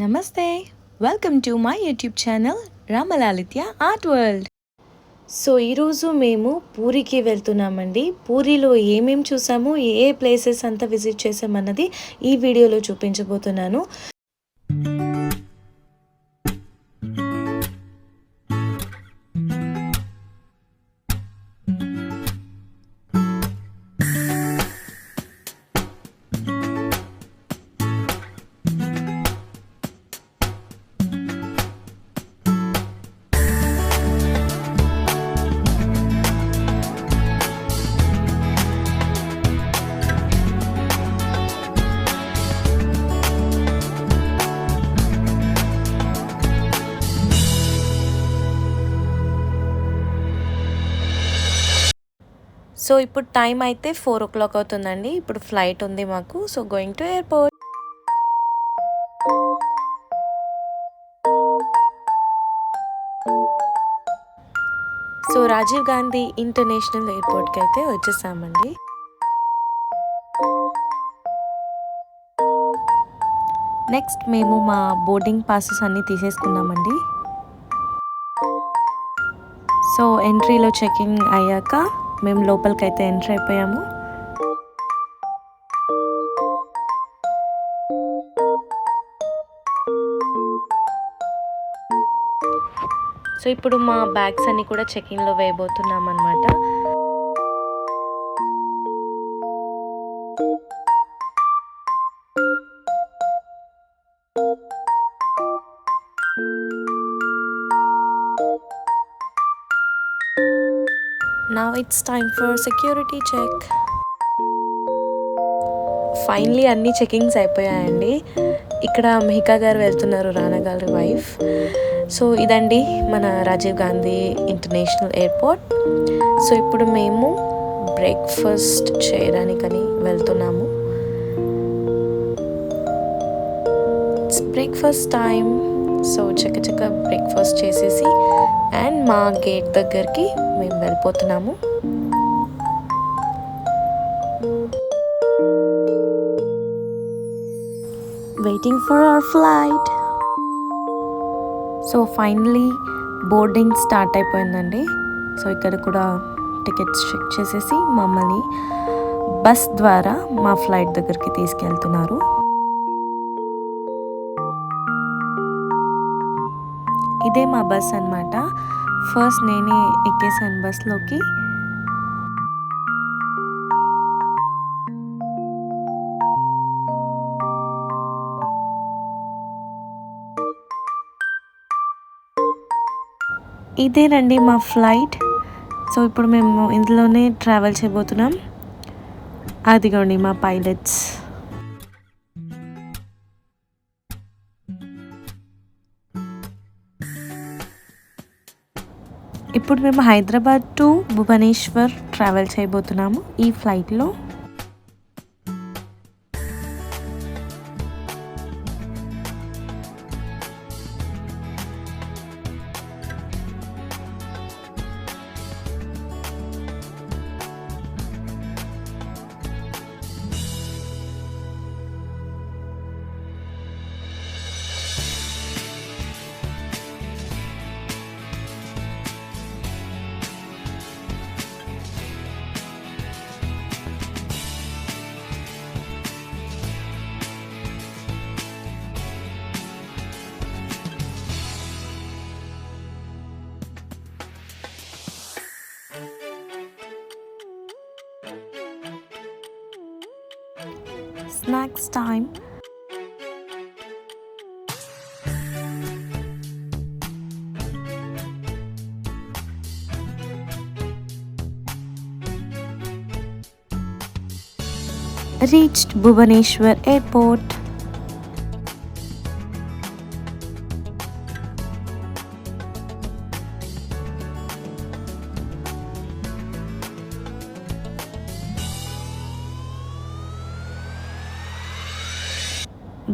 నమస్తే, welcome to my YouTube channel Ramalalitya art world. So ఈరోజు మేము పూరికి వెళ్తున్నామండి. పూరిలో ఏమేమి చూసాము, ఏ ప్లేసెస్ అంతా విజిట్ చేసామన్నది ఈ వీడియోలో చూపించబోతున్నాను. సో ఇప్పుడు టైం అయితే 4 o'clock అవుతుందండి. ఇప్పుడు ఫ్లైట్ ఉంది మాకు. So going to airport. So Rajiv Gandhi international ఎయిర్పోర్ట్కి అయితే వచ్చేసామండి. నెక్స్ట్ మేము మా బోర్డింగ్ పాసెస్ అన్నీ తీసేసుకున్నామండి. సో ఎంట్రీలో చెకింగ్ అయ్యాక మేము లోపలికైతే ఎంటర్ అయిపోయాము. సో ఇప్పుడు మా బ్యాగ్స్ అన్నీ కూడా చెకింగ్లో వేయబోతున్నాం అన్నమాట. Now it's time for security check. Finally అన్ని చెకింగ్స్ అయిపోయాయండి. ఇక్కడ మెహికా గారు వెళ్తున్నారు, రానా గారి వైఫ్. సో ఇదండి మన Rajiv Gandhi international airport. So ఇప్పుడు మేము బ్రేక్ఫాస్ట్ చేయడానికని వెళ్తున్నాము. It's breakfast time. సో చక్క బ్రేక్ఫాస్ట్ చేసేసి అండ్ మా గేట్ దగ్గరికి మేము వెళ్ళిపోతున్నాము. Waiting for our flight. So finally boarding start అయిపోయిందండి. సో ఇక్కడ కూడా టికెట్స్ చెక్ చేసేసి మమ్మల్ని బస్ ద్వారా మా ఫ్లైట్ దగ్గరికి తీసుకెళ్తున్నారు. ఇదే మా బస్ అన్నమాట. ఫస్ట్ నేనే ఎక్కేసాను బస్లోకి. ఇదేనండి మా ఫ్లైట్. సో ఇప్పుడు మేము ఇందులోనే ట్రావెల్ చేయబోతున్నాం. అదిగోండి మా పైలట్స్. ఇప్పుడు మేము హైదరాబాద్ టు భువనేశ్వర్ ట్రావెల్ చేయబోతున్నాము ఈ ఫ్లైట్లో. Snacks time. Reached Bhubaneswar Airport.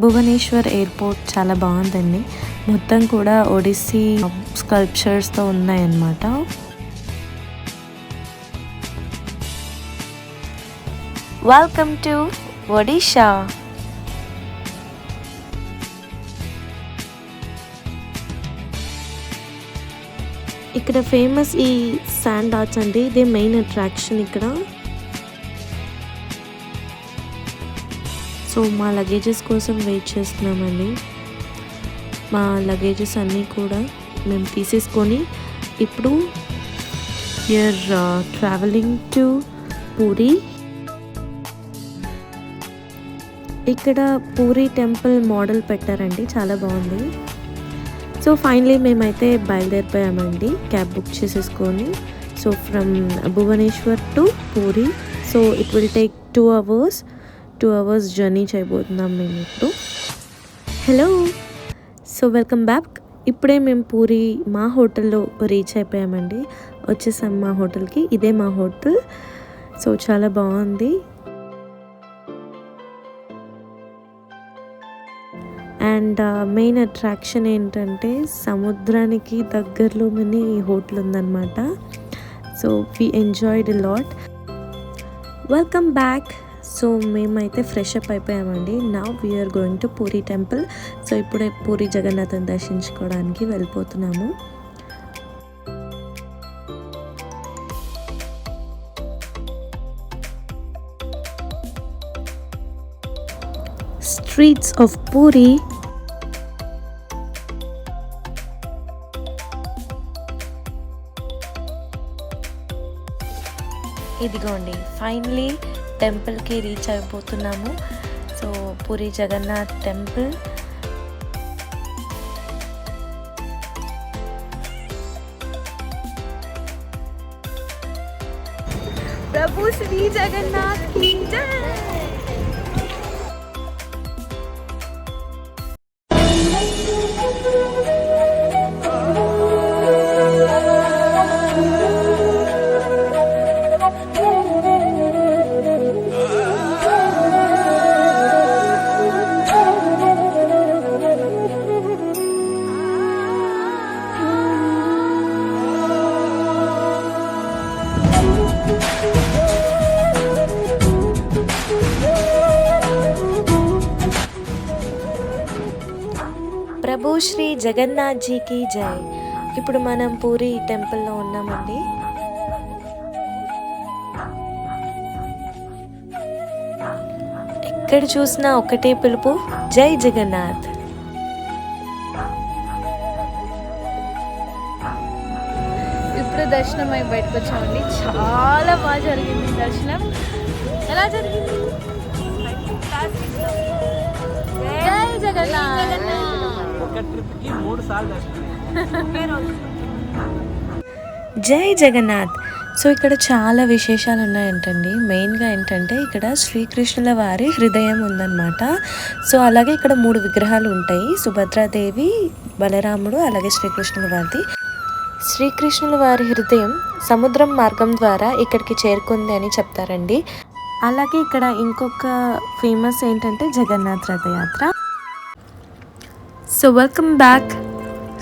Bhubaneswar airport చాలా బాగుందండి. మొత్తం కూడా ఒడిస్సీ స్కల్ప్చర్స్తో ఉన్నాయన్నమాట. Welcome to Odisha. ఇక్కడ ఫేమస్ ఈ శాండ్ ఆర్ట్స్ అండి, ఇదే మెయిన్ అట్రాక్షన్ ఇక్కడ. సో మా లగేజెస్ కోసం వెయిట్ చేస్తున్నామండి. మా లగేజెస్ అన్నీ కూడా మేము తీసేసుకొని ఇప్పుడు వీఆర్ ట్రావెలింగ్ టు పూరి. ఇక్కడ పూరి టెంపుల్ మోడల్ పెట్టారండి, చాలా బాగుంది. సో ఫైనలీ మేమైతే బయలుదేరిపోయామండి క్యాబ్ బుక్ చేసేసుకొని. So from Bhubaneswar to Puri. So it will take 2 hours journey చేయబోతున్నాం మేము ఇప్పుడు. Hello, so welcome back. ఇప్పుడే మేము పూరి మా హోటల్లో రీచ్ అయిపోయామండి, వచ్చేసాం మా హోటల్కి. ఇదే మా హోటల్. సో చాలా బాగుంది. అండ్ మెయిన్ అట్రాక్షన్ ఏంటంటే సముద్రానికి దగ్గరలో మన ఈ హోటల్ ఉందన్నమాట. So we enjoyed a lot. Welcome back. So మేమైతే ఫ్రెష్ అప్ అయిపోయామండి. Now we are going to Puri temple. So ఇప్పుడే పూరి జగన్నాథం దర్శించుకోవడానికి వెళ్ళిపోతున్నాము. Streets of puri. ఇదిగోండి, ఫైనలీ టెంపుల్కి రీచ్ అయిపోతున్నాము. So Puri Jagannath temple. ప్రభు శ్రీ జగన్నాథ్ की जय. ప్రభు శ్రీ జగన్నాథ్ జీకి జై. ఇప్పుడు మనం పూరి టెంపుల్లో ఉన్నామండి. ఎక్కడ చూసినా ఒకటే పిలుపు, జై జగన్నాథ్. ఇప్పుడు దర్శనం అయి బయటకు వచ్చామండి. చాలా బాగా జరిగింది దర్శనం. ఎలా జరిగింది? జై జగన్నాథ్. జై జగన్నాథ్. సో ఇక్కడ చాలా విశేషాలు ఉన్నాయంటండి. మెయిన్గా ఏంటంటే ఇక్కడ శ్రీకృష్ణుల వారి హృదయం ఉందన్నమాట. సో అలాగే ఇక్కడ 3 విగ్రహాలు ఉంటాయి, సుభద్రాదేవి, బలరాముడు, అలాగే శ్రీకృష్ణుల వారిది. శ్రీకృష్ణుల వారి హృదయం సముద్రం మార్గం ద్వారా ఇక్కడికి చేరుకుంది అని చెప్తారండి. అలాగే ఇక్కడ ఇంకొక ఫేమస్ ఏంటంటే Jagannath Rath Yatra. So welcome back.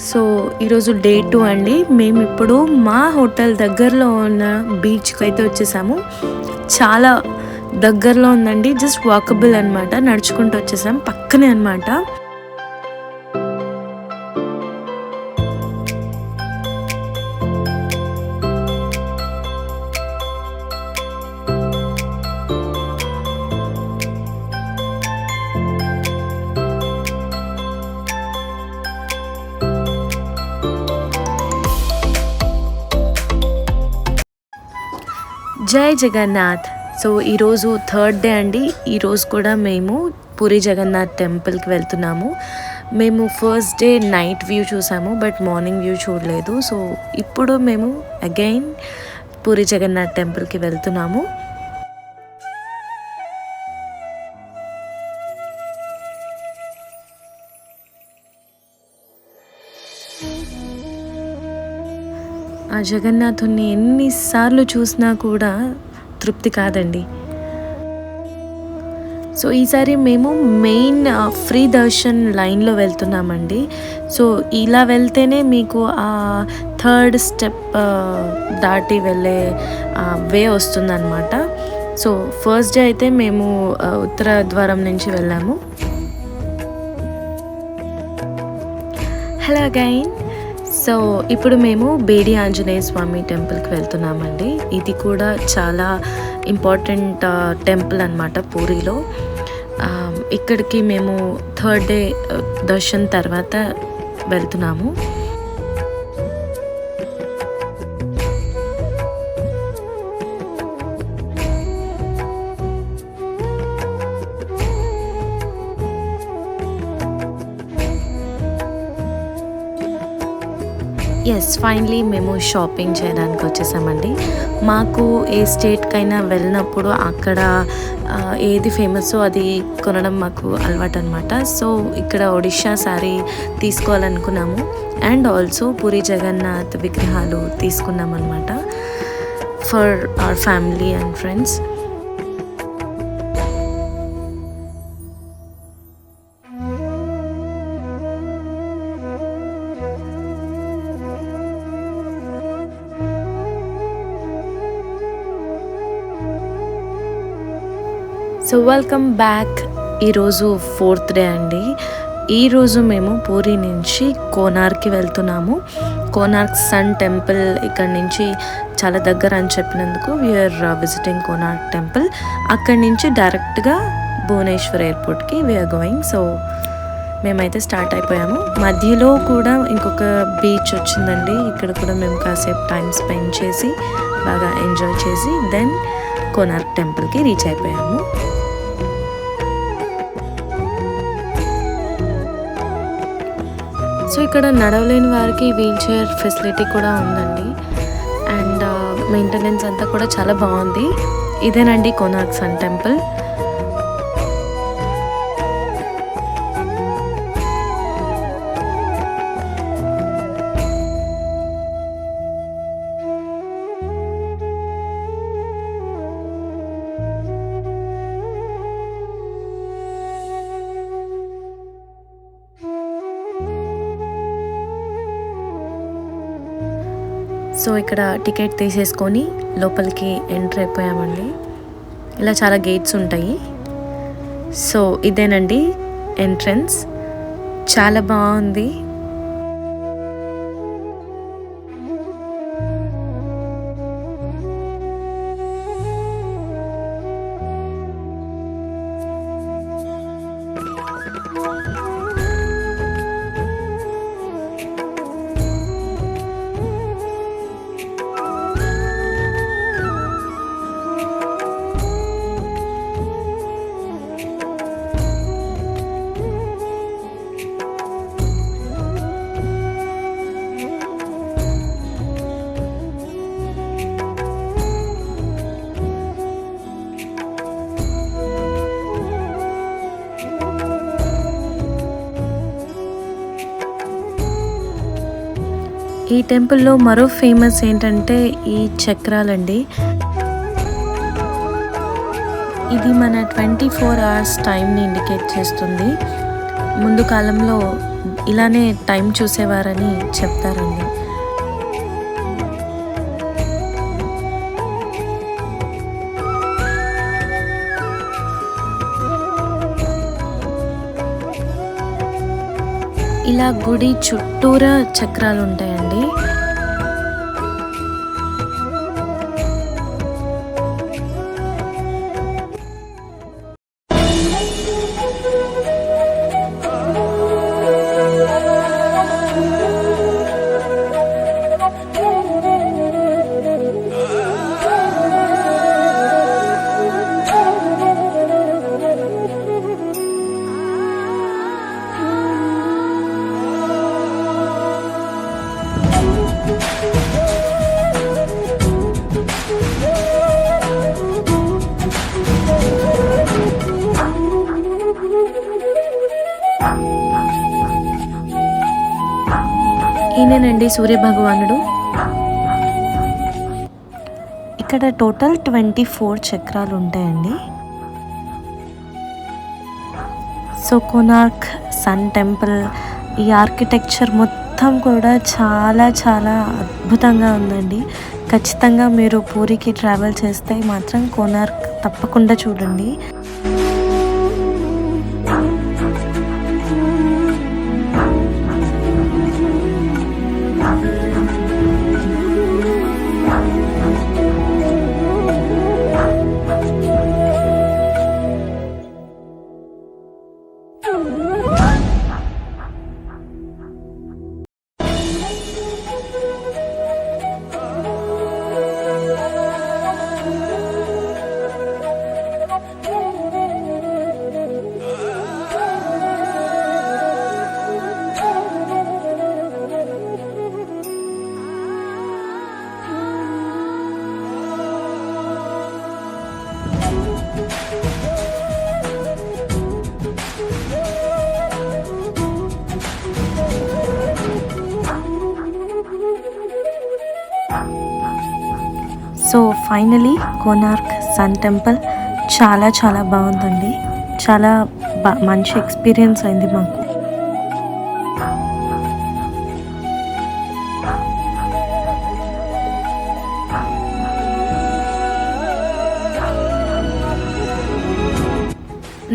So ఈరోజు డే 2 అండి. మేము ఇప్పుడు మా హోటల్ దగ్గరలో ఉన్న బీచ్కి అయితే వచ్చేసాము. చాలా దగ్గరలో ఉందండి, జస్ట్ వాకబుల్ అనమాట. నడుచుకుంటూ వచ్చేసాం, పక్కనే అనమాట. జై జగన్నాథ్. సో ఈరోజు 3rd డే అండి. ఈరోజు కూడా మేము పూరి జగన్నాథ్ టెంపుల్కి వెళ్తున్నాము. మేము ఫస్ట్ డే నైట్ వ్యూ చూసాము, బట్ మార్నింగ్ వ్యూ చూడలేదు. సో ఇప్పుడు మేము అగైన్ పూరి జగన్నాథ్ టెంపుల్కి వెళ్తున్నాము. ఆ జగన్నాథుని ఎన్నిసార్లు చూసినా కూడా తృప్తి కాదండి. సో ఈసారి మేము మెయిన్ ఫ్రీ దర్శన్ లైన్లో వెళ్తున్నామండి. సో ఇలా వెళ్తేనే మీకు ఆ 3rd స్టెప్ దాటి వెళ్ళే వే వస్తుందన్నమాట. సో ఫస్ట్ డే అయితే మేము ఉత్తర ద్వారం నుంచి వెళ్ళాము. Hello again. సో ఇప్పుడు మేము బేడి ఆంజనేయ స్వామి టెంపుల్కి వెళ్తున్నామండి. ఇది కూడా చాలా ఇంపార్టెంట్ టెంపుల్ అన్నమాట పూరిలో. ఇక్కడికి మేము థర్డ్ డే దర్శన్ తర్వాత వెళ్తున్నాము. ఎస్, ఫైనలీ మేము షాపింగ్ చేయడానికి వచ్చేసామండి. మాకు ఏ స్టేట్కైనా వెళ్ళినప్పుడు అక్కడ ఏది ఫేమస్ అది కొనడం మాకు అలవాటు అనమాట. సో ఇక్కడ ఒడిషా శారీ తీసుకోవాలనుకున్నాము అండ్ ఆల్సో పూరి జగన్నాథ్ విగ్రహాలు తీసుకున్నాం అనమాట for our family and friends. So welcome back. ఈరోజు 4th డే అండి. ఈరోజు మేము పూరి నుంచి కోనార్క్కి వెళ్తున్నాము. కోనార్క్ సన్ టెంపుల్ ఇక్కడ నుంచి చాలా దగ్గర అని చెప్పినందుకు వీఆర్ విజిటింగ్ కోనార్క్ టెంపుల్. అక్కడి నుంచి డైరెక్ట్గా భువనేశ్వర్ ఎయిర్పోర్ట్కి వీఆర్ గోయింగ్. సో మేమైతే స్టార్ట్ అయిపోయాము. మధ్యలో కూడా ఇంకొక బీచ్ వచ్చిందండి. ఇక్కడ కూడా మేము కాసేపు టైం స్పెండ్ చేసి బాగా ఎంజాయ్ చేసి దెన్ కోనార్క్ టెంపుల్కి రీచ్ అయిపోయాము. సో ఇక్కడ నడవలేని వారికి వీల్ చైర్ ఫెసిలిటీ కూడా ఉందండి. అండ్ మెయింటెనెన్స్ అంతా కూడా చాలా బాగుంది. ఇదేనండి కోనార్క్ సన్ టెంపుల్. సో ఇక్కడ టికెట్ తీసేసుకొని లోపలికి ఎంటర్ అయిపోయామండి. ఇలా చాలా గేట్స్ ఉంటాయి. సో ఇదేనండి ఎంట్రన్స్. చాలా బాగుంది. ఈ టెంపుల్లో మరో ఫేమస్ ఏంటంటే ఈ చక్రాలండి. ఇది మన 24 hours టైంని ఇండికేట్ చేస్తుంది. ముందు కాలంలో ఇలానే టైం చూసేవారని చెప్తారండి. ఇలా గుడి చుట్టూరా చక్రాలు ఉంటాయండి. ఈయనేనండి సూర్య భగవానుడు. ఇక్కడ టోటల్ 24 చక్రాలు ఉంటాయండి. సో కోనార్క్ సన్ టెంపుల్ ఈ ఆర్కిటెక్చర్ మొత్తం కూడా చాలా చాలా అద్భుతంగా ఉందండి. ఖచ్చితంగా మీరు పూరికి ట్రావెల్ చేస్తే మాత్రం కోనార్క్ తప్పకుండా చూడండి. ఫైనలీ కోనార్క్ సన్ టెంపుల్ చాలా చాలా బాగుందండి. చాలా మంచి ఎక్స్పీరియన్స్ అయింది మాకు.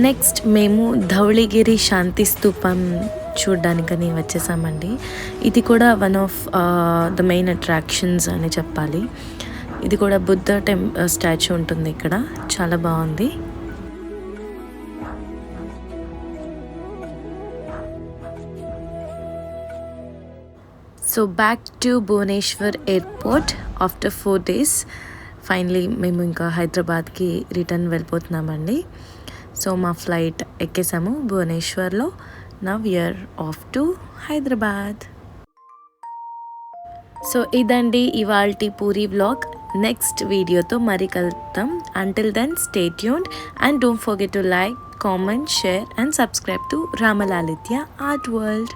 నెక్స్ట్ మేము ధవళగిరి శాంతి స్తూపం చూడ్డానికని వచ్చేసామండి. ఇది కూడా one of the main attractions అని చెప్పాలి. ఇది కూడా బుద్ధ స్టాచ్యూ ఉంటుంది ఇక్కడ, చాలా బాగుంది. So back to Bhubaneswar airport after 4 days. Finally మేము ఇంకా హైదరాబాద్కి రిటర్న్ వెళ్ళిపోతున్నామండి. సో మా ఫ్లైట్ ఎక్కేసాము భువనేశ్వర్లో. Now we are off to Hyderabad. So ఇదండి ఇవాల్టి పూరి వ్లాగ్. నెక్స్ట్ వీడియోతో మరి కలుద్దాం. Until then stay tuned and don't forget to like, comment, share and subscribe to Ramalalitya art world.